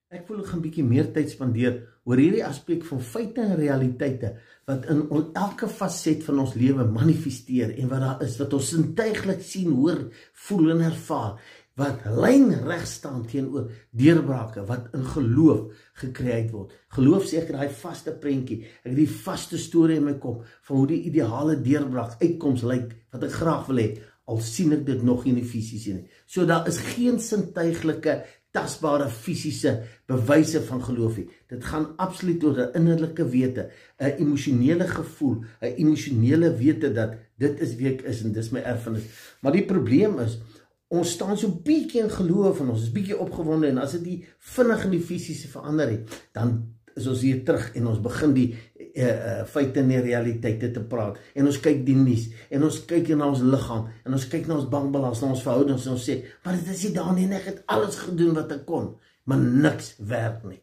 Ek voel ek gaan 'n bietjie meer tyd spandeer oor hierdie aspek van feite en realiteite wat in elke faset van ons lewe manifesteer en wat daar is, wat ons sintuiglik sien, hoor, voel en ervaar, wat lynreg staan teenoor deurbrake wat in geloof gekreëer word. Geloof sê ek het daai vaste prentjie, ek het die vaste storie in my kop van hoe die ideale deurbraak uitkoms lyk wat ek graag wil hê, al sien ek dit nog nie fisies nie. So daar is geen sintuiglike tasbare fisiese bewyse van geloof nie. Dit gaan absoluut oor 'n innerlike wete, 'n emosionele gevoel, 'n emosionele wete dat dit is wie ek is en dis my erfenis. Maar die probleem is, ons staan so bietjie in geloof en ons is bietjie opgewonde en as dit nie vinnig in die fisiese verander het, dan is ons hier terug en ons begin die feite en die realiteite te praat en ons kyk die nuus en ons kyk na ons liggaam en ons kyk na ons bankbalans, na ons verhoudings en ons sê, maar dit is nie daar nie en ek het alles gedoen wat ek kon, maar niks werk nie.